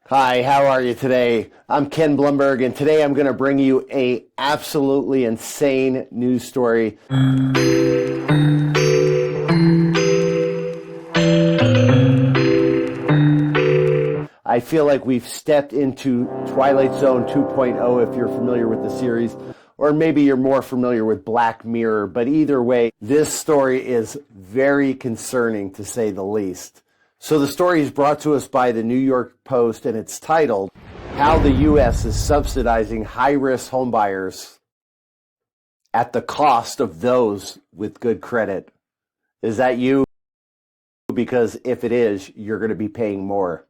Hi, how are you today? I'm Ken Blumberg, and today I'm going to bring you a absolutely insane news story. I feel like we've stepped into Twilight Zone 2.0 if you're familiar with the series, or maybe you're more familiar with Black Mirror, but either way, this story is very concerning to say the least. So the story is brought to us by the New York Post, and it's titled, How the U.S. is Subsidizing High-Risk Homebuyers at the Cost of Those with Good Credit. Is that you? Because if it is, you're going to be paying more.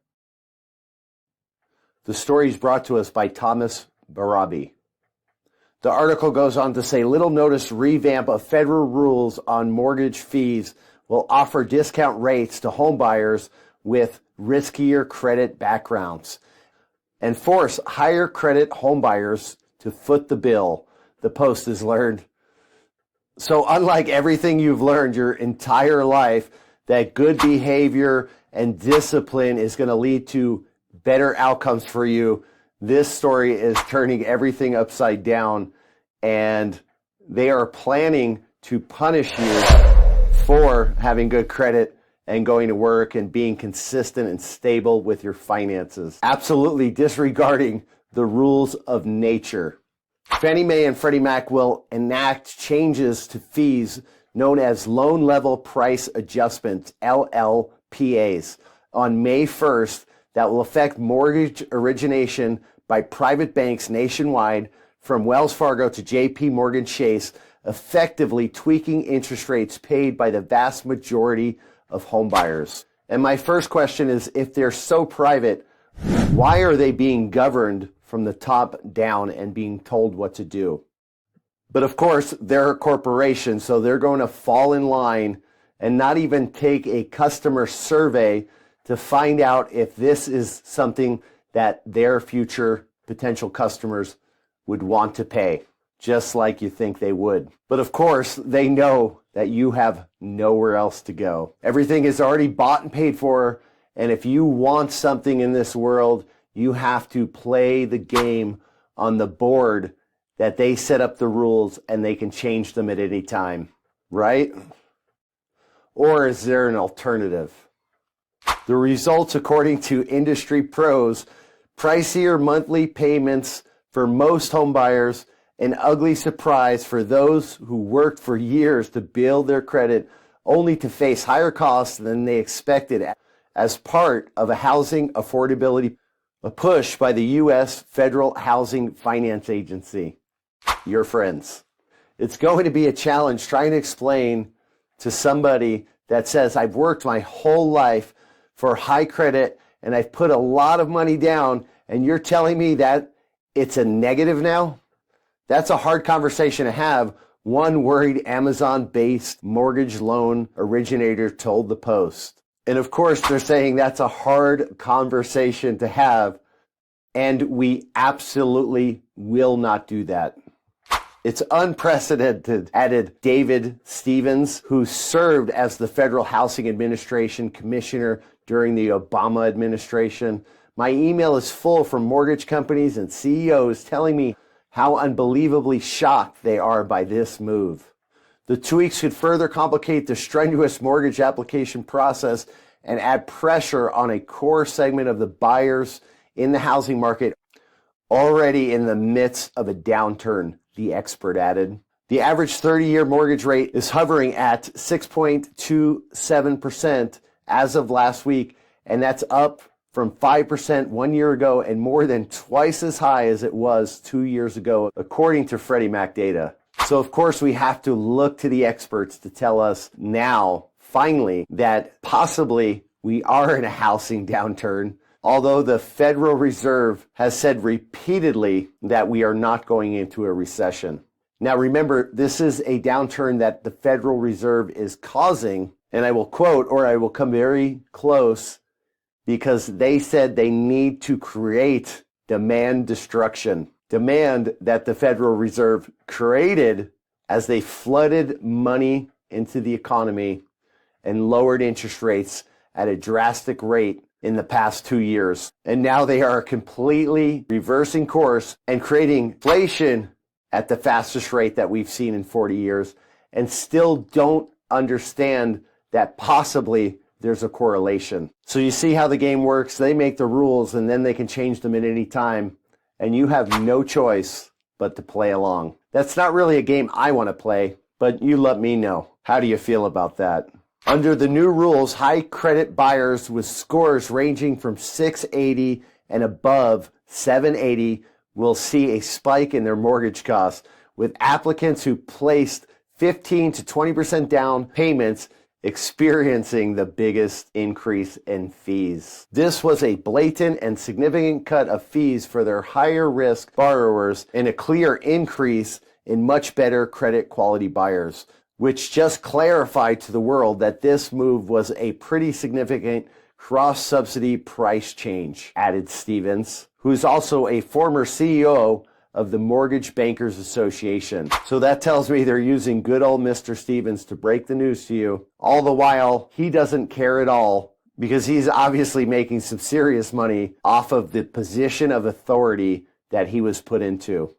The story is brought to us by Thomas Barabi. The article goes on to say, little notice revamp of federal rules on mortgage fees will offer discount rates to homebuyers with riskier credit backgrounds and force higher credit homebuyers to foot the bill, the Post has learned. So unlike everything you've learned your entire life, that good behavior and discipline is going to lead to better outcomes for you, this story is turning everything upside down, and they are planning to punish you for having good credit and going to work and being consistent and stable with your finances, absolutely disregarding the rules of nature. Fannie Mae and Freddie Mac will enact changes to fees known as loan level price adjustments, LLPAs, on May 1st that will affect mortgage origination by private banks nationwide from Wells Fargo to JP Morgan Chase, effectively tweaking interest rates paid by the vast majority of homebuyers. And my first question is, if they're so private, why are they being governed from the top down and being told what to do? But of course, they're a corporation, so they're going to fall in line and not even take a customer survey to find out if this is something that their future potential customers would want to pay, just like you think they would. But of course, they know that you have nowhere else to go. Everything is already bought and paid for, and if you want something in this world, you have to play the game on the board that they set up the rules and they can change them at any time, right? Or is there an alternative? The results, according to industry pros, pricier monthly payments for most homebuyers, an ugly surprise for those who worked for years to build their credit only to face higher costs than they expected as part of a housing affordability push by the U.S. Federal Housing Finance Agency. Your friends. It's going to be a challenge trying to explain to somebody that says, I've worked my whole life for high credit and I've put a lot of money down, and you're telling me that it's a negative now? That's a hard conversation to have, one worried Amazon-based mortgage loan originator told the Post. And of course, they're saying that's a hard conversation to have, and we absolutely will not do that. It's unprecedented, added David Stevens, who served as the Federal Housing Administration Commissioner during the Obama administration. My email is full from mortgage companies and CEOs telling me how unbelievably shocked they are by this move. The tweaks could further complicate the strenuous mortgage application process and add pressure on a core segment of the buyers in the housing market already in the midst of a downturn, the expert added. The average 30-year mortgage rate is hovering at 6.27% as of last week, and that's up from 5% 1 year ago and more than twice as high as it was 2 years ago, according to Freddie Mac data. So of course we have to look to the experts to tell us now, finally, that possibly we are in a housing downturn, although the Federal Reserve has said repeatedly that we are not going into a recession. Now remember, this is a downturn that the Federal Reserve is causing, and I will quote, or I will come very close, because they said they need to create demand destruction. Demand that the Federal Reserve created as they flooded money into the economy and lowered interest rates at a drastic rate in the past 2 years. And now they are completely reversing course and creating inflation at the fastest rate that we've seen in 40 years, and still don't understand that possibly there's a correlation. So you see how the game works. They make the rules and then they can change them at any time, and you have no choice but to play along. That's not really a game I want to play, but you let me know. How do you feel about that? Under the new rules, high credit buyers with scores ranging from 680 and above 780 will see a spike in their mortgage costs, with applicants who placed 15 to 20% down payments experiencing the biggest increase in fees. This was a blatant and significant cut of fees for their higher risk borrowers and a clear increase in much better credit quality buyers, which just clarified to the world that this move was a pretty significant cross-subsidy price change, added Stevens, who's also a former CEO of the Mortgage Bankers Association. So that tells me they're using good old Mr. Stevens to break the news to you. All the while, he doesn't care at all, because he's obviously making some serious money off of the position of authority that he was put into.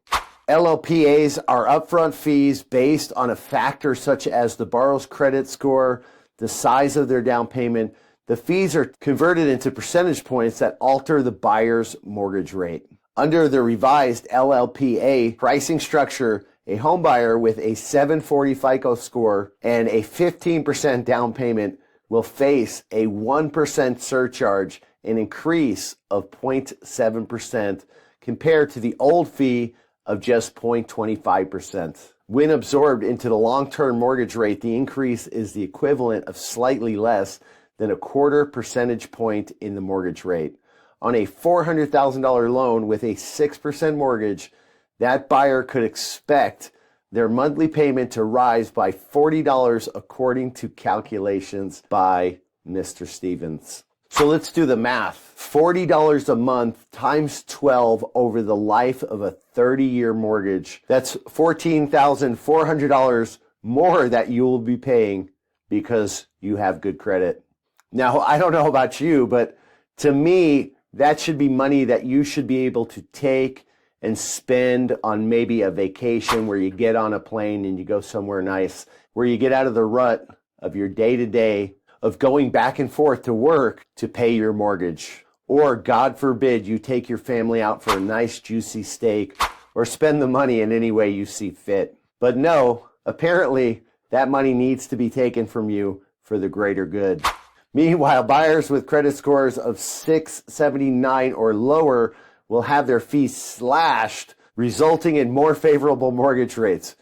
LLPAs are upfront fees based on a factor such as the borrower's credit score, the size of their down payment. The fees are converted into percentage points that alter the buyer's mortgage rate. Under the revised LLPA pricing structure, a homebuyer with a 740 FICO score and a 15% down payment will face a 1% surcharge, an increase of 0.7% compared to the old fee of just 0.25%. When absorbed into the long-term mortgage rate, the increase is the equivalent of slightly less than a quarter percentage point in the mortgage rate. On a $400,000 loan with a 6% mortgage, that buyer could expect their monthly payment to rise by $40 according to calculations by Mr. Stevens. So let's do the math. $40 a month times 12 over the life of a 30-year mortgage. That's $14,400 more that you will be paying because you have good credit. Now, I don't know about you, but to me, that should be money that you should be able to take and spend on maybe a vacation where you get on a plane and you go somewhere nice, where you get out of the rut of your day-to-day of going back and forth to work to pay your mortgage. Or, God forbid, you take your family out for a nice juicy steak or spend the money in any way you see fit. But no, apparently that money needs to be taken from you for the greater good. Meanwhile, buyers with credit scores of 679 or lower will have their fees slashed, resulting in more favorable mortgage rates.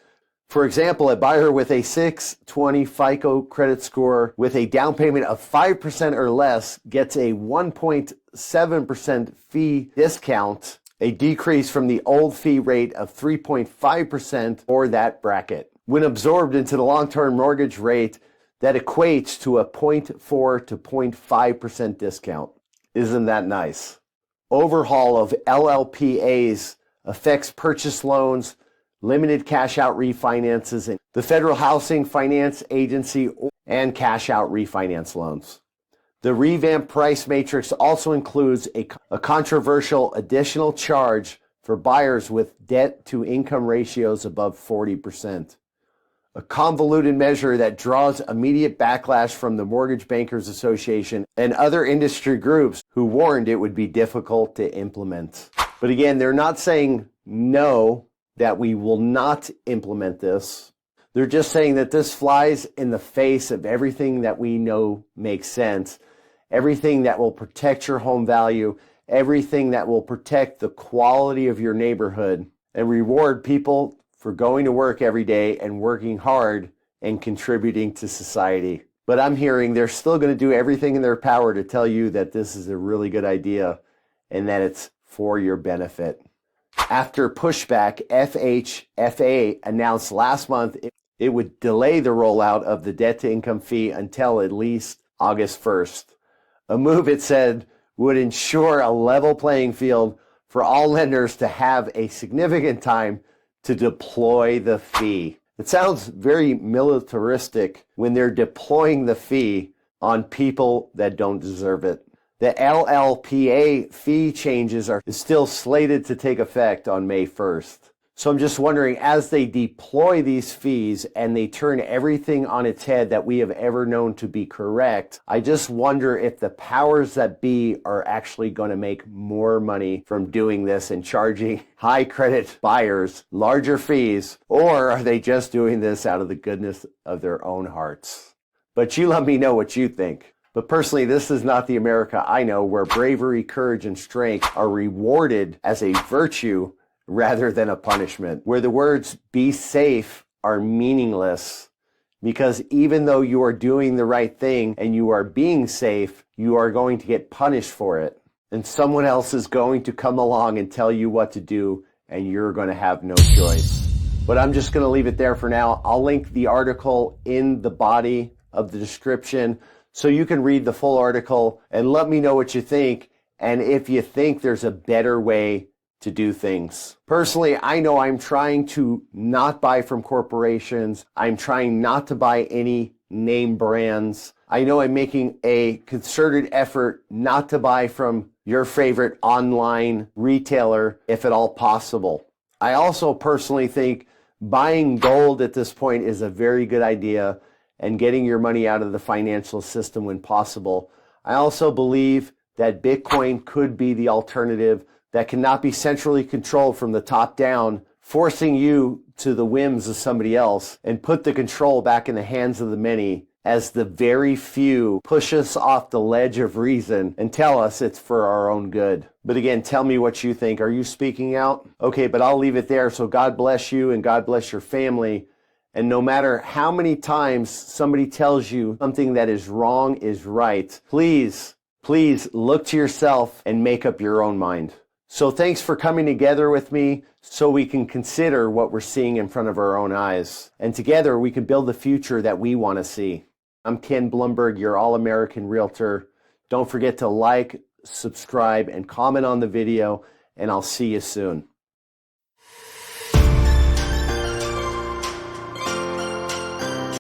For example, a buyer with a 620 FICO credit score with a down payment of 5% or less gets a 1.7% fee discount, a decrease from the old fee rate of 3.5% for that bracket. When absorbed into the long-term mortgage rate, that equates to a 0.4 to 0.5% discount. Isn't that nice? Overhaul of LLPAs affects purchase loans, limited cash out refinances, and the Federal Housing Finance Agency and cash out refinance loans. The revamped price matrix also includes a controversial additional charge for buyers with debt to income ratios above 40%. A convoluted measure that draws immediate backlash from the Mortgage Bankers Association and other industry groups who warned it would be difficult to implement. But again, they're not saying no, that we will not implement this. They're just saying that this flies in the face of everything that we know makes sense, everything that will protect your home value, everything that will protect the quality of your neighborhood, and reward people for going to work every day and working hard and contributing to society. But I'm hearing they're still going to do everything in their power to tell you that this is a really good idea and that it's for your benefit. After pushback, FHFA announced last month it would delay the rollout of the debt-to-income fee until at least August 1st. A move, it said, would ensure a level playing field for all lenders to have a significant time to deploy the fee. It sounds very militaristic when they're deploying the fee on people that don't deserve it. The LLPA fee changes are still slated to take effect on May 1st. So I'm just wondering, as they deploy these fees and they turn everything on its head that we have ever known to be correct, I just wonder if the powers that be are actually going to make more money from doing this and charging high credit buyers larger fees, or are they just doing this out of the goodness of their own hearts? But you let me know what you think. But personally, this is not the America I know, where bravery, courage, and strength are rewarded as a virtue rather than a punishment, where the words "be safe" are meaningless, because even though you are doing the right thing and you are being safe, you are going to get punished for it. And someone else is going to come along and tell you what to do, and you're going to have no choice. But I'm just going to leave it there for now. I'll link the article in the body of the description so you can read the full article and let me know what you think, and if you think there's a better way to do things. Personally, I know I'm trying to not buy from corporations. I'm trying not to buy any name brands. I know I'm making a concerted effort not to buy from your favorite online retailer if at all possible. I also personally think buying gold at this point is a very good idea and getting your money out of the financial system when possible. I also believe that Bitcoin could be the alternative that cannot be centrally controlled from the top down, forcing you to the whims of somebody else, and put the control back in the hands of the many as the very few push us off the ledge of reason and tell us it's for our own good. But again, tell me what you think. Are you speaking out? Okay, but I'll leave it there. So God bless you and God bless your family. And no matter how many times somebody tells you something that is wrong is right, please look to yourself and make up your own mind. So thanks for coming together with me so we can consider what we're seeing in front of our own eyes. And together we can build the future that we want to see. I'm Ken Blumberg, your All-American Realtor. Don't forget to like, subscribe, and comment on the video, and I'll see you soon.